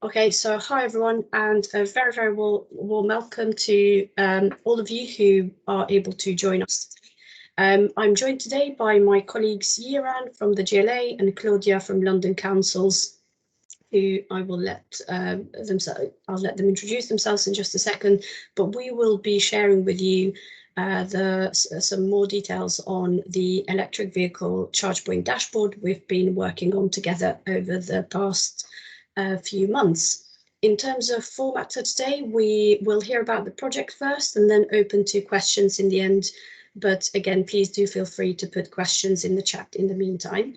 Okay, so hi everyone, and a very, very warm welcome to all of you who are able to join us today. I'm joined today by my colleagues Yiran from the GLA and Claudia from London Councils, who I will I'll let them introduce themselves in just a second, but we will be sharing with you some more details on the electric vehicle charge point dashboard we've been working on together over the past few months. In terms of format for today, we will hear about the project first and then open to questions in the end. But again, please do feel free to put questions in the chat in the meantime.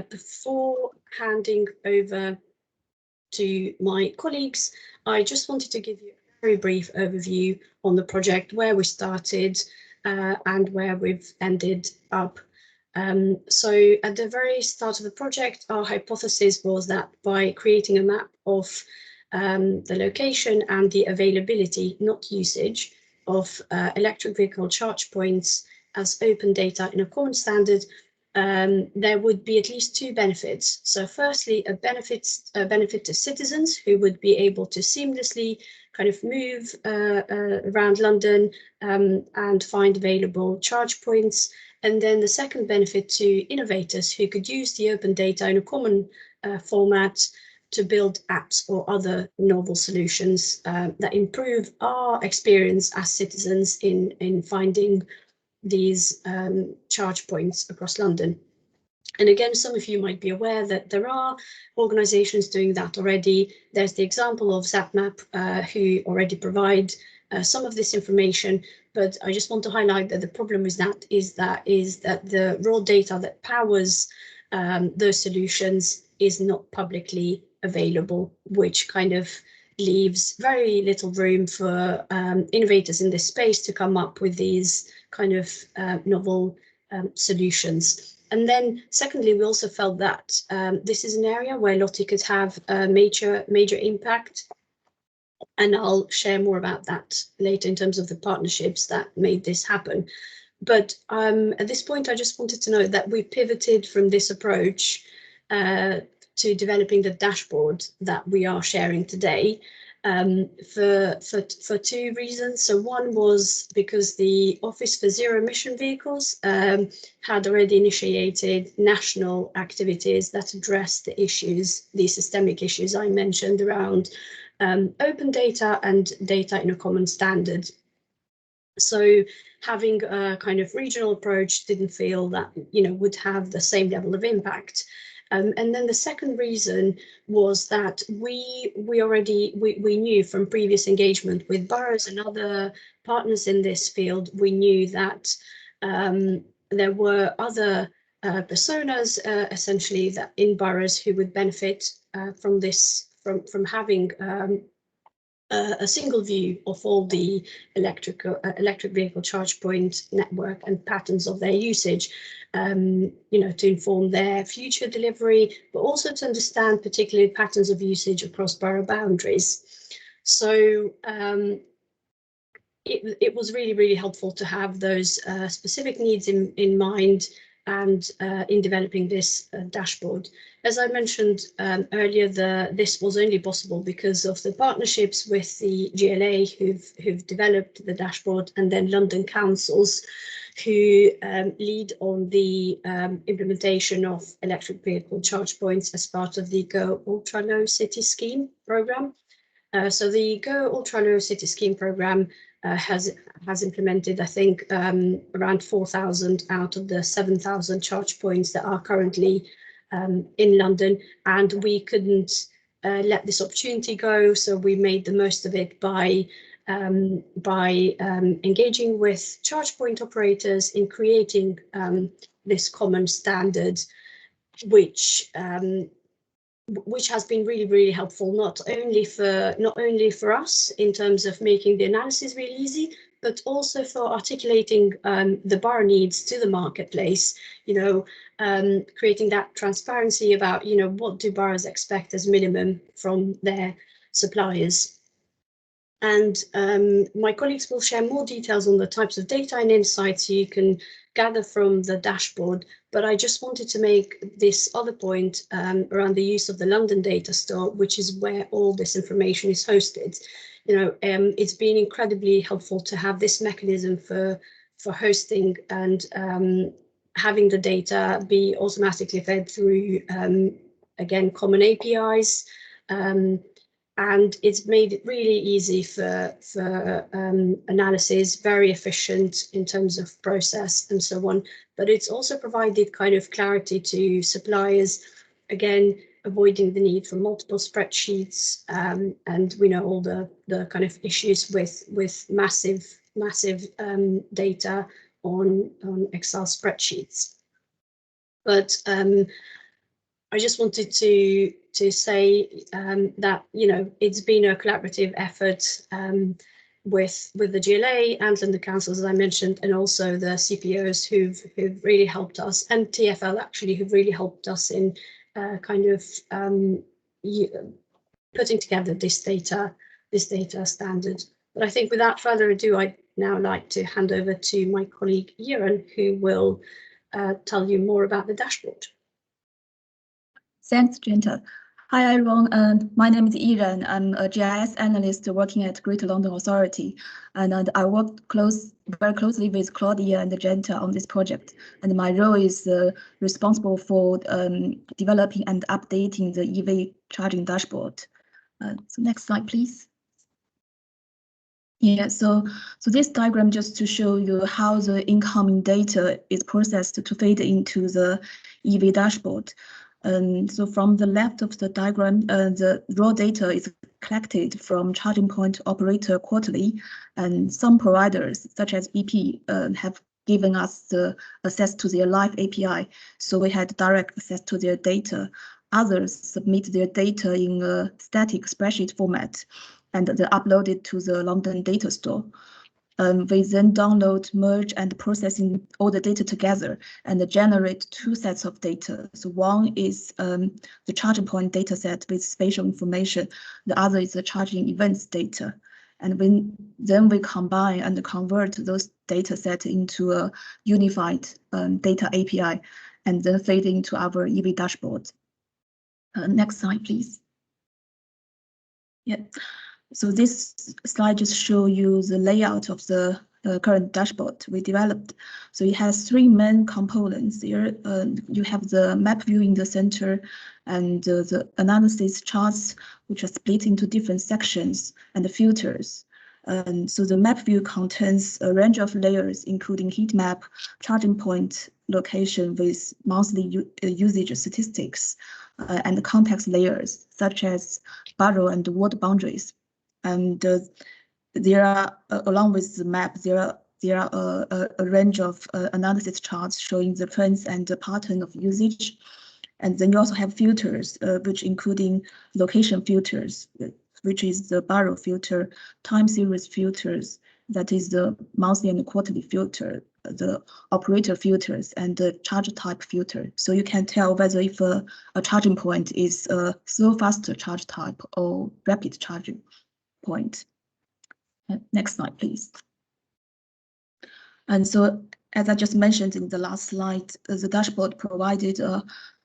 Before handing over to my colleagues, I just wanted to give you a very brief overview on the project, where we started and where we've ended up. So at the very start of the project, our hypothesis was that by creating a map of the location and the availability, not usage, of electric vehicle charge points as open data in a common standard, there would be at least two benefits. So firstly, a benefit to citizens who would be able to seamlessly kind of move around London and find available charge points. And then the second benefit to innovators who could use the open data in a common format to build apps or other novel solutions that improve our experience as citizens in finding these charge points across London. And again, some of you might be aware that there are organizations doing that already. There's the example of ZapMap, who already provide some of this information, but I just want to highlight that the problem with that is that the raw data that powers those solutions is not publicly available, which kind of leaves very little room for innovators in this space to come up with these kind of novel solutions. And then secondly, we also felt that this is an area where LOTI could have a major impact. And I'll share more about that later in terms of the partnerships that made this happen. But at this point, I just wanted to note that we pivoted from this approach to developing the dashboard that we are sharing today for two reasons. So one was because the Office for Zero Emission Vehicles had already initiated national activities that address the issues, the systemic issues I mentioned around open data and data in a common standard. So having a kind of regional approach didn't feel that, would have the same level of impact. And then the second reason was that we knew from previous engagement with boroughs and other partners in this field, we knew that there were other personas essentially that in boroughs who would benefit from this, from having a single view of all the electric vehicle charge point network and patterns of their usage, to inform their future delivery, but also to understand particularly patterns of usage across borough boundaries. So it was really, really helpful to have those specific needs in mind and in developing this dashboard. As I mentioned earlier, this was only possible because of the partnerships with the GLA who've developed the dashboard, and then London Councils who lead on the implementation of electric vehicle charge points as part of the Go Ultra Low City Scheme programme. So the Go Ultra Low City Scheme programme has implemented, I think, around 4,000 out of the 7,000 charge points that are currently in London, and we couldn't let this opportunity go, so we made the most of it by engaging with charge point operators in creating this common standard, which has been really, really helpful, not only for us in terms of making the analysis really easy, but also for articulating the borough needs to the marketplace, creating that transparency about, what do boroughs expect as minimum from their suppliers. And my colleagues will share more details on the types of data and insights, so you can gather from the dashboard, but I just wanted to make this other point around the use of the London data store, which is where all this information is hosted. It's been incredibly helpful to have this mechanism for hosting and having the data be automatically fed through, again, common APIs. And it's made it really easy for analysis, very efficient in terms of process and so on. But it's also provided kind of clarity to suppliers, again, avoiding the need for multiple spreadsheets. And we know all the kind of issues with massive data on Excel spreadsheets. But I just wanted to say that it's been a collaborative effort with the GLA and London councils, as I mentioned, and also the CPOs who've really helped us, and TfL actually, who've really helped us in putting together this data standard. But I think without further ado, I'd now like to hand over to my colleague Jiren, who will tell you more about the dashboard. Thanks, Jenta. Hi, everyone. My name is Jiren. I'm a GIS analyst working at Greater London Authority, and I work very closely with Claudia and Jenta on this project. And my role is responsible for developing and updating the EV charging dashboard. So next slide, please. Yeah, so this diagram just to show you how the incoming data is processed to feed into the EV dashboard. So from the left of the diagram, the raw data is collected from charging point operator quarterly, and some providers, such as BP, have given us the access to their live API, so we had direct access to their data. Others submit their data in a static spreadsheet format, and they upload it to the London data store. We then download, merge, and processing all the data together and generate two sets of data. So one is the charging point data set with spatial information. The other is the charging events data. And then we combine and convert those data sets into a unified data API and then feed into our EV dashboard. Next slide, please. Yeah. So this slide just shows you the layout of the current dashboard we developed. So it has three main components here. You have the map view in the center and the analysis charts, which are split into different sections, and the filters. So the map view contains a range of layers, including heat map, charging point location with monthly usage statistics, and context layers, such as borough and ward boundaries. And there are, along with the map, there are a range of analysis charts showing the trends and the pattern of usage. And then you also have filters, which including location filters, which is the borough filter, time series filters, that is the monthly and quarterly filter, the operator filters, and the charge type filter. So you can tell whether if a charging point is a slow fast charge type or rapid charging point. Next slide, please. And so, as I just mentioned in the last slide, the dashboard provided a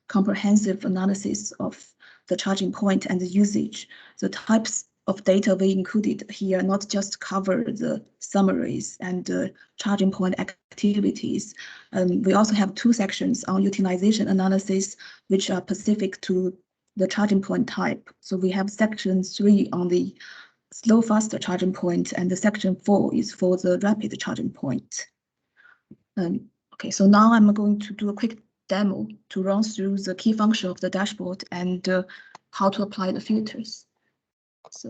comprehensive analysis of the charging point and the usage. The types of data we included here not just cover the summaries and charging point activities. We also have two sections on utilization analysis, which are specific to the charging point type. So we have section 3 on the slow fast charging point, and the section 4 is for the rapid charging point. Okay, so now I'm going to do a quick demo to run through the key function of the dashboard and how to apply the filters. So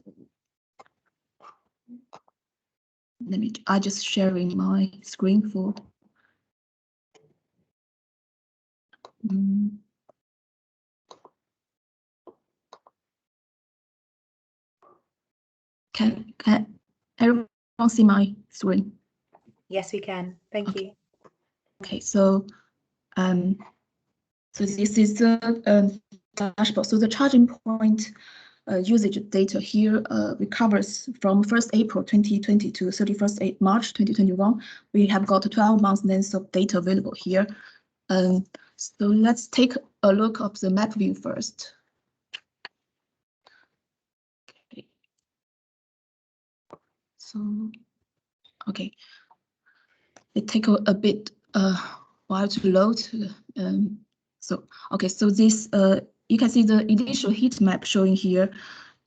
I just sharing my screen for. Can everyone see my screen? Yes, we can. Thank you. Okay, so so this is the dashboard. So the charging point usage data here recovers from 1st April 2020 to 31st March 2021. We have got 12 months length of data available here. So let's take a look of the map view first. Okay. So, okay, it takes a bit while to load. So this you can see the initial heat map showing here.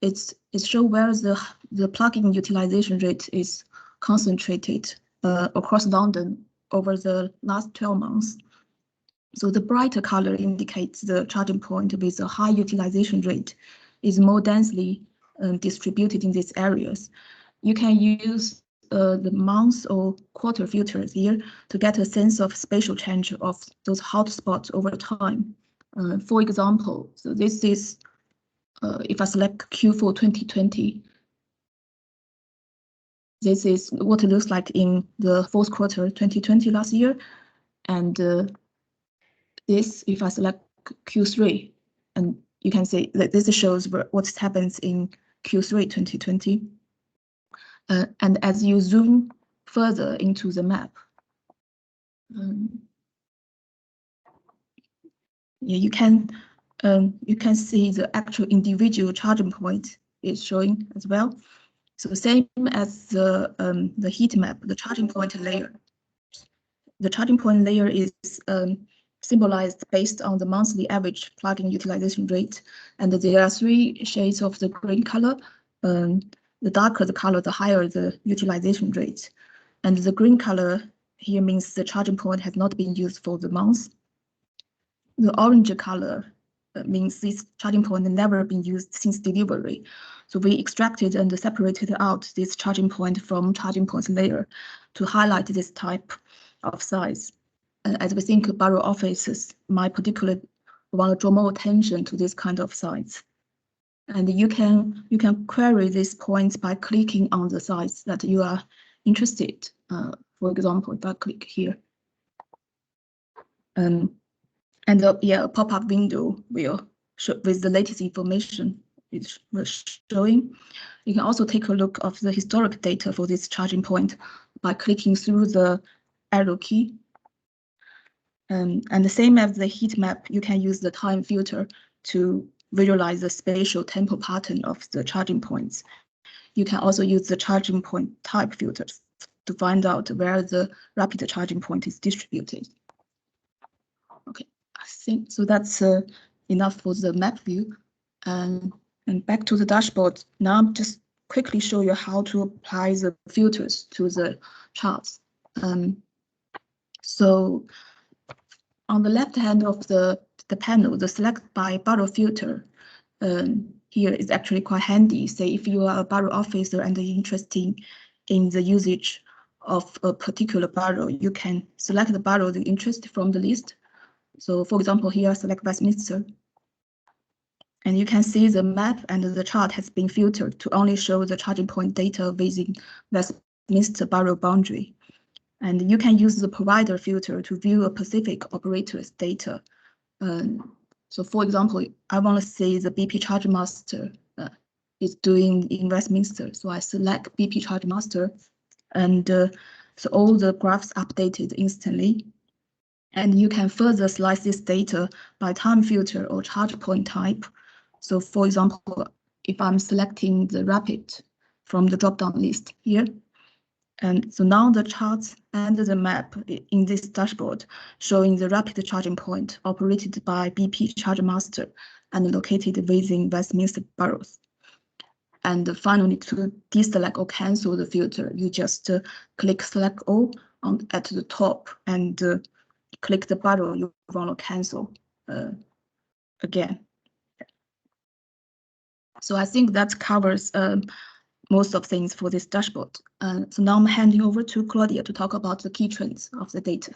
It shows where the plugin utilization rate is concentrated across London over the last 12 months. So the brighter color indicates the charging point with a high utilization rate is more densely distributed in these areas. You can use the month or quarter filters here to get a sense of spatial change of those hotspots over time. For example, so this is if I select Q4 2020, this is what it looks like in the fourth quarter 2020 last year, and this, if I select Q3, and you can see that this shows what happens in Q3 2020. And as you zoom further into the map, yeah, you can see the actual individual charging point is showing as well. So same as the heat map, the charging point layer. The charging point layer is symbolized based on the monthly average plugin utilization rate, and there are 3 shades of the green color. The darker the color, the higher the utilization rate, and the green color here means the charging point has not been used for the month. The orange color means this charging point has never been used since delivery. So we extracted and separated out this charging point from charging point layer to highlight this type of size. As we think borough offices might particularly want to draw more attention to this kind of size. And you can query these points by clicking on the size that you are interested. For example, if I click here, and a pop-up window will show with the latest information it was showing. You can also take a look of the historic data for this charging point by clicking through the arrow key. And the same as the heat map, you can use the time filter to visualize the spatial temporal pattern of the charging points. You can also use the charging point type filters to find out where the rapid charging point is distributed. Okay, I think so that's enough for the map view. And back to the dashboard. Now I'm just quickly show you how to apply the filters to the charts. So on the left hand of the panel, the select by borough filter here is actually quite handy. Say if you are a borough officer and interested in the usage of a particular borough, you can select the borough of interest from the list. So for example, here select Westminster. And you can see the map and the chart has been filtered to only show the charging point data within Westminster borough boundary. And you can use the provider filter to view a specific operator's data. So for example, I want to see the BP Charge Master is doing in Westminster. So I select BP Charge Master, and so all the graphs updated instantly. And you can further slice this data by time filter or charge point type. So for example, if I'm selecting the rapid from the drop-down list here, and so now the charts and the map in this dashboard showing the rapid charging point operated by BP Charge Master and located within Westminster boroughs. And finally, to deselect or cancel the filter, you just click select all at the top and click the borough you want to cancel again. So I think that covers most of things for this dashboard. So now I'm handing over to Claudia to talk about the key trends of the data.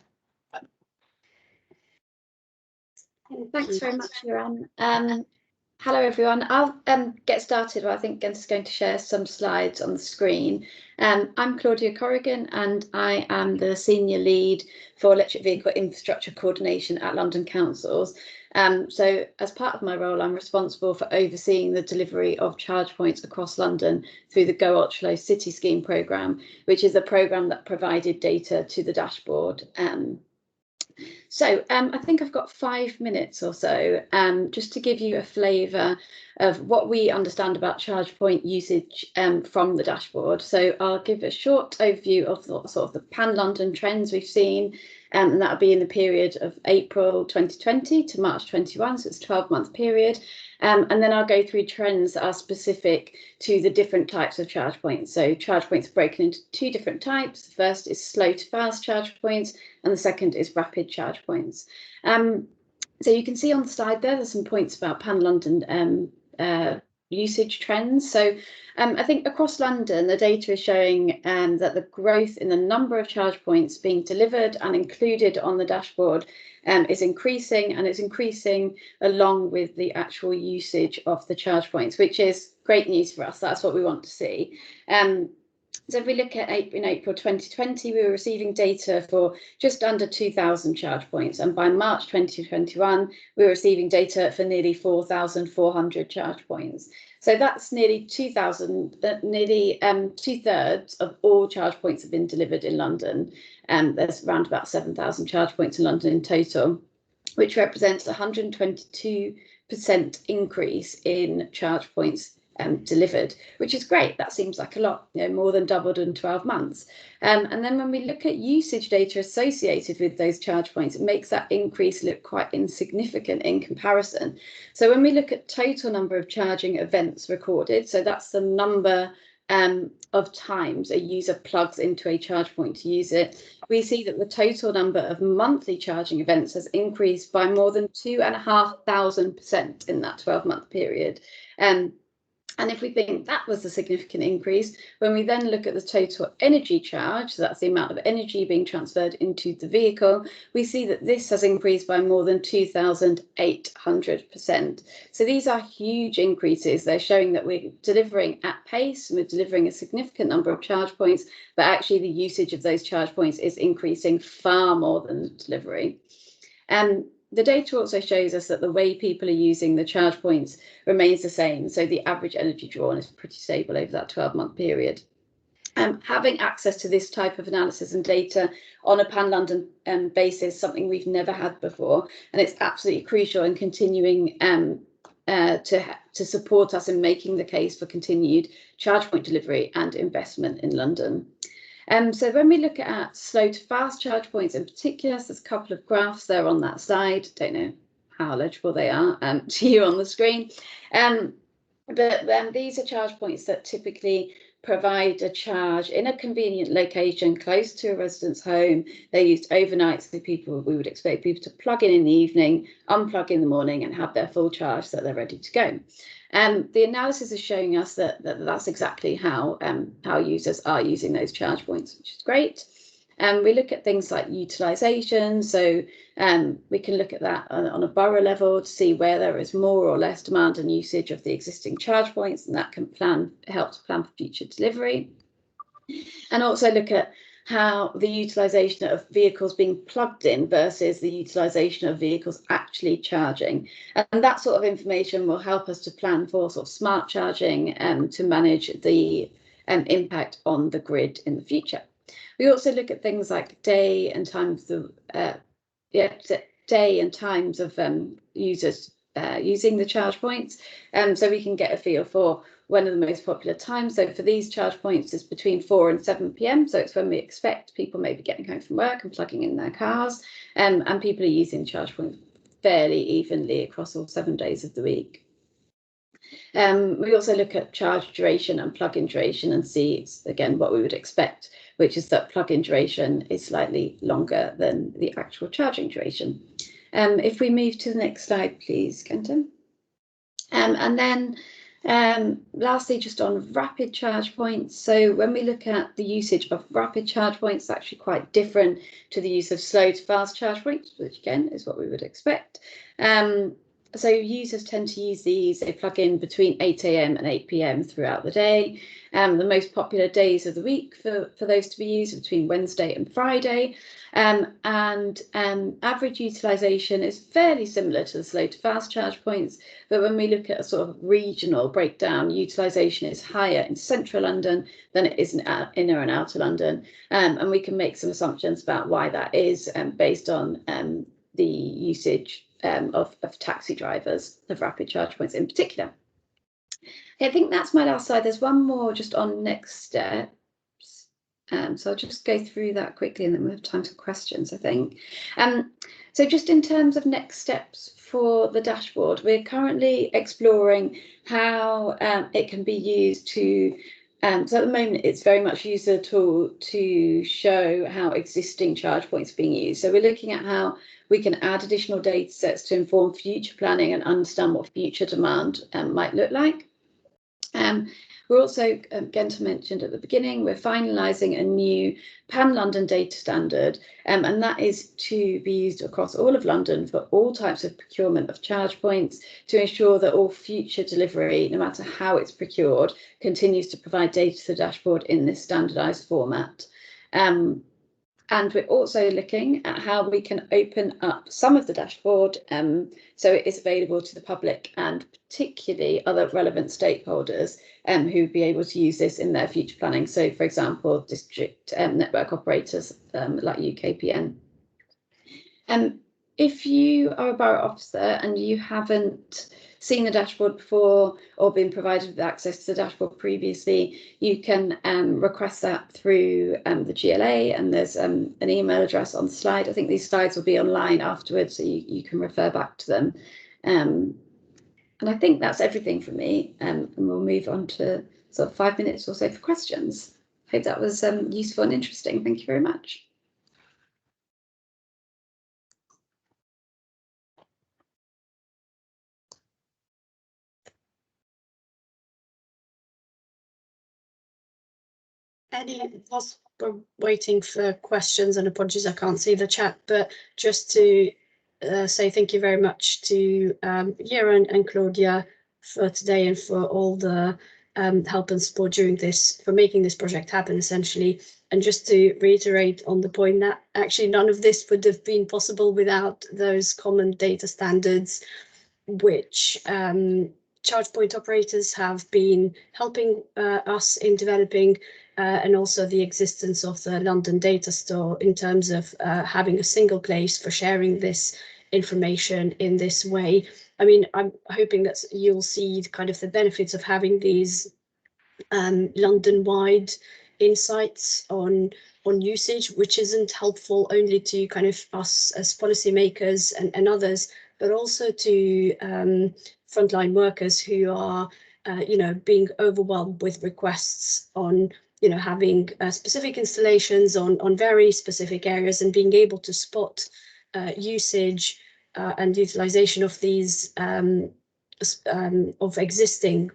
Thanks very much, Yoran. Hello, everyone. I'll get started. I think I'm just going to share some slides on the screen. I'm Claudia Corrigan, and I am the Senior Lead for Electric Vehicle Infrastructure Coordination at London Councils. So as part of my role, I'm responsible for overseeing the delivery of charge points across London through the Go Ochlo City Scheme programme, which is a programme that provided data to the dashboard. So I think I've got 5 minutes or so just to give you a flavour of what we understand about charge point usage from the dashboard. So I'll give a short overview of the, sort of the pan-London trends we've seen, and that'll be in the period of April 2020 to March 21, so it's a 12-month period. And then I'll go through trends that are specific to the different types of charge points. So charge points are broken into 2 different types. The first is slow to fast charge points, and the second is rapid charge points. So you can see on the slide there's some points about pan-London usage trends. So I think across London, the data is showing that the growth in the number of charge points being delivered and included on the dashboard is increasing, and it's increasing along with the actual usage of the charge points, which is great news for us. That's what we want to see. So if we look at in April 2020, we were receiving data for just under 2,000 charge points, and by March 2021, we were receiving data for nearly 4,400 charge points. So that's nearly 2,000, nearly 2/3 of all charge points have been delivered in London. There's around about 7,000 charge points in London in total, which represents a 122% increase in charge points delivered, which is great. That seems like a lot, more than doubled in 12 months. And then when we look at usage data associated with those charge points, it makes that increase look quite insignificant in comparison. So when we look at total number of charging events recorded, so that's the number of times a user plugs into a charge point to use it, we see that the total number of monthly charging events has increased by more than 2,500% in that 12-month period. And if we think that was a significant increase, when we then look at the total energy charge, so that's the amount of energy being transferred into the vehicle, we see that this has increased by more than 2,800%. So these are huge increases. They're showing that we're delivering at pace, and we're delivering a significant number of charge points, but actually the usage of those charge points is increasing far more than the delivery. The data also shows us that the way people are using the charge points remains the same. So the average energy drawn is pretty stable over that 12-month period. Having access to this type of analysis and data on a pan-London basis, something we've never had before, and it's absolutely crucial in continuing to support us in making the case for continued charge point delivery and investment in London. So when we look at slow to fast charge points in particular, so there's a couple of graphs there on that slide. Don't know how legible they are to you on the screen. But these are charge points that typically provide a charge in a convenient location close to a resident's home. They're used overnight, so we would expect people to plug in the evening, unplug in the morning, and have their full charge so that they're ready to go. The analysis is showing us that that's exactly how users are using those charge points, which is great. We look at things like utilisation, so we can look at that on a borough level to see where there is more or less demand and usage of the existing charge points, and that can help to plan for future delivery. And also look at how the utilisation of vehicles being plugged in versus the utilisation of vehicles actually charging. And that sort of information will help us to plan for sort of smart charging and to manage the impact on the grid in the future. We also look at things like day and times of users using the charge points, so we can get a feel for one of the most popular times. So for these charge points, it's between 4 and 7 p.m. So it's when we expect people may be getting home from work and plugging in their cars, and people are using charge points fairly evenly across all 7 days of the week. We also look at charge duration and plug-in duration and see, again, what we would expect, which is that plug-in duration is slightly longer than the actual charging duration. If we move to the next slide, please, Kenton. And then lastly, just on rapid charge points. So when we look at the usage of rapid charge points, it's actually quite different to the use of slow to fast charge points, which again is what we would expect. So users tend to use these, they plug in between 8 AM and 8 PM throughout the day. The most popular days of the week for those to be used are between Wednesday and Friday. Average utilisation is fairly similar to the slow to fast charge points, but when we look at a sort of regional breakdown, utilisation is higher in central London than it is in inner and outer London. And we can make some assumptions about why that is based on the usage of taxi drivers of rapid charge points in particular. Okay, I think that's my last slide. There's one more just on next steps. So I'll just go through that quickly and then we'll have time for questions, I think. So just in terms of next steps for the dashboard, we're currently exploring how it can be used to so at the moment, it's very much used as a tool to show how existing charge points are being used. So we're looking at how we can add additional data sets to inform future planning and understand what future demand might look like. We're also, Genta mentioned at the beginning, we're finalising a new pan-London data standard, and that is to be used across all of London for all types of procurement of charge points to ensure that all future delivery, no matter how it's procured, continues to provide data to the dashboard in this standardised format. And we're also looking at how we can open up some of the dashboard so it is available to the public and particularly other relevant stakeholders who would be able to use this in their future planning. So, for example, district network operators like UKPN. If you are a borough officer and you haven't seen the dashboard before or been provided with access to the dashboard previously, you can request that through the GLA, and there's an email address on the slide. I think these slides will be online afterwards, so you can refer back to them. And I think that's everything from me, and we'll move on to sort of 5 minutes or so for questions. Hope that was useful and interesting. Thank you very much. Whilst we're waiting for questions, and apologies I can't see the chat, but just to say thank you very much to Yera and Claudia for today and for all the help and support during this, for making this project happen essentially. And just to reiterate on the point that actually none of this would have been possible without those common data standards, which charge point operators have been helping us in developing, and also the existence of the London data store in terms of having a single place for sharing this information in this way. I mean, I'm hoping that you'll see kind of the benefits of having these London-wide insights on usage, which isn't helpful only to kind of us as policymakers and others, but also to frontline workers who are, you know, being overwhelmed with requests on, you know, having specific installations on very specific areas, and being able to spot usage and utilization of these of existing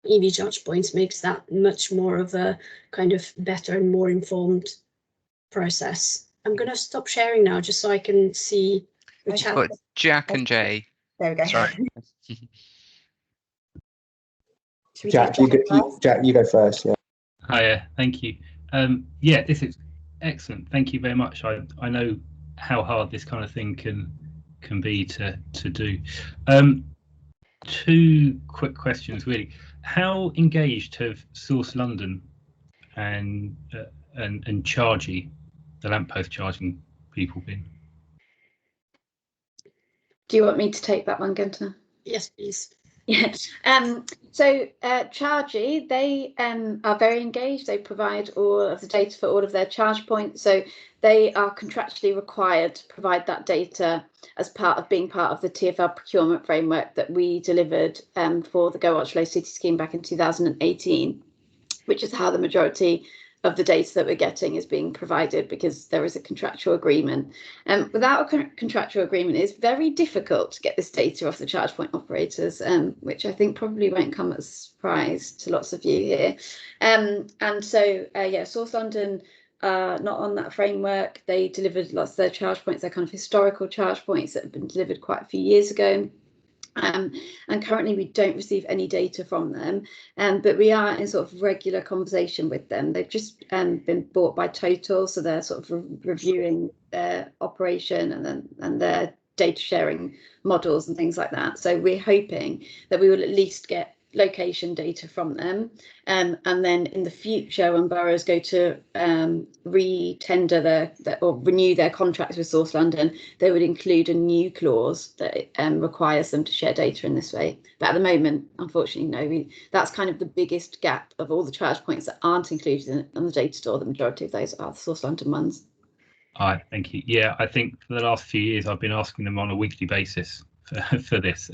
EV charge points makes that much more of a kind of better and more informed process. I'm going to stop sharing now just so I can see the chat. Got Jack and Jay. There we go. Sorry. Jack, you go first. Yeah. Hiya, thank you. Yeah, this is excellent. Thank you very much. I know how hard this kind of thing can be to do. Two quick questions, really. How engaged have Source London and Chargy, the lamppost charging people, been? Do you want me to take that one, Genta? Yes, please. Yes. So Chargy, they are very engaged. They provide all of the data for all of their charge points. So they are contractually required to provide that data as part of being part of the TfL procurement framework that we delivered for the Go Watch Low City scheme back in 2018, which is how the majority of the data that we're getting is being provided, because there is a contractual agreement. Without a contractual agreement, it's very difficult to get this data off the charge point operators, which I think probably won't come as a surprise to lots of you here. And so, yeah, Source London are not on that framework. They delivered lots of their charge points, their kind of historical charge points that have been delivered quite a few years ago. And currently we don't receive any data from them, but we are in sort of regular conversation with them. They've just been bought by Total, so they're sort of reviewing their operation and their data sharing models and things like that. So we're hoping that we will at least get location data from them, and then in the future, when boroughs go to re-tender or renew their contracts with Source London, they would include a new clause that requires them to share data in this way. But at the moment, unfortunately, no. That's kind of the biggest gap of all the charge points that aren't included in the data store. The majority of those are the Source London ones. All right, thank you. Yeah, I think for the last few years I've been asking them on a weekly basis for this,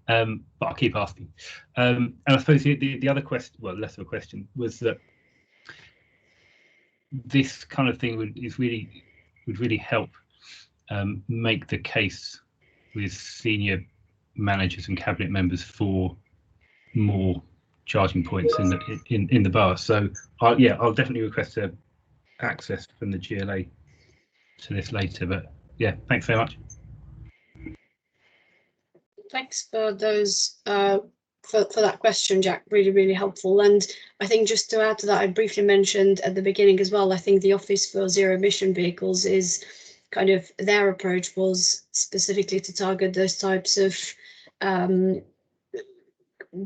but I'll keep asking. And I suppose the other question, well, less of a question, was that this kind of thing would really help make the case with senior managers and cabinet members for more charging points in the borough. So I'll definitely request access from the GLA to this later. But yeah, thanks very much. Thanks for those for that question, Jack. Really helpful. And I think just to add to that, I briefly mentioned at the beginning as well, I think the Office for Zero Emission Vehicles is kind of, their approach was specifically to target those types of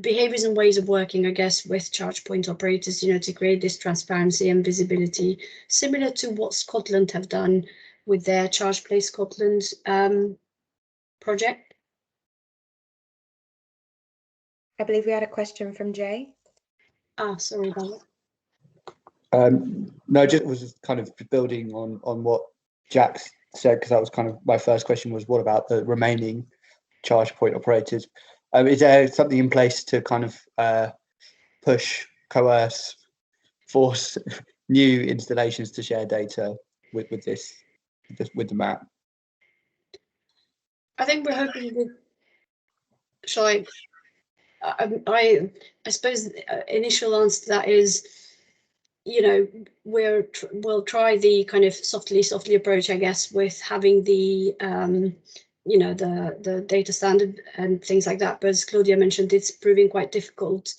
behaviors and ways of working, I guess, with charge point operators, you know, to create this transparency and visibility, similar to what Scotland have done with their Charge Play Scotland project. I believe we had a question from Jay. Sorry about that. No, just was kind of building on what Jack said, because that was kind of my first question, was what about the remaining charge point operators? Is there something in place to kind of push, coerce, force new installations to share data with the map? I think we're hoping that, shall I suppose initial answer to that is, you know, we'll try the kind of softly approach, I guess, with having the you know, the data standard and things like that. But as Claudia mentioned, it's proving quite difficult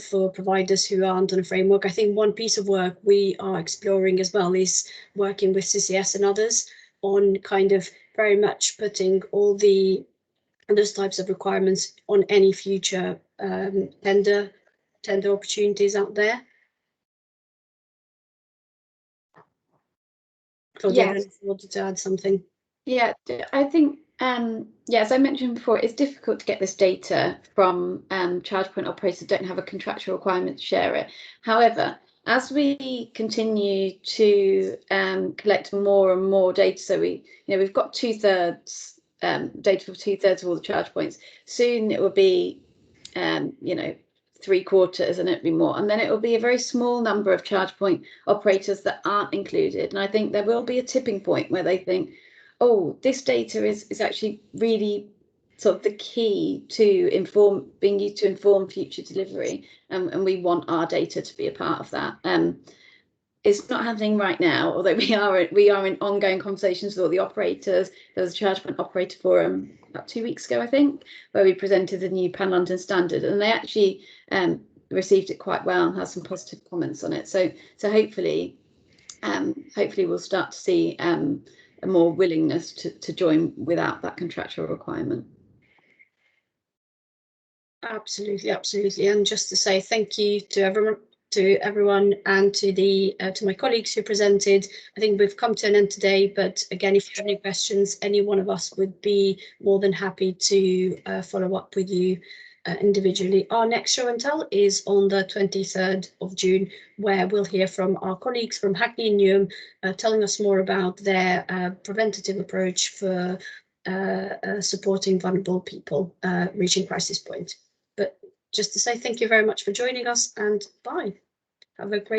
for providers who aren't on a framework. I think one piece of work we are exploring as well is working with CCS and others on kind of very much putting all those types of requirements on any future tender opportunities out there. Claudia, I don't know if you wanted to add something. Yeah, I think, as I mentioned before, it's difficult to get this data from charge point operators that don't have a contractual requirement to share it. However, as we continue to collect more and more data, so we've got 2/3 data for 2/3 of all the charge points. Soon it will be 3/4, and it'll be more, and then it will be a very small number of charge point operators that aren't included. And I think there will be a tipping point where they think, oh, this data is actually really sort of the key to being used to inform future delivery, and we want our data to be a part of that. It's not happening right now, although we are in ongoing conversations with all the operators. There was a charge point operator forum about 2 weeks ago, I think, where we presented the new Pan London standard, and they actually received it quite well and had some positive comments on it. So hopefully we'll start to see a more willingness to join without that contractual requirement. Absolutely. And just to say thank you to everyone and to my colleagues who presented. I think we've come to an end today, but again, if you have any questions, any one of us would be more than happy to follow up with you individually. Our next show and tell is on the 23rd of June, where we'll hear from our colleagues from Hackney and Newham, telling us more about their preventative approach for supporting vulnerable people reaching crisis point. But just to say thank you very much for joining us, and bye. Have a great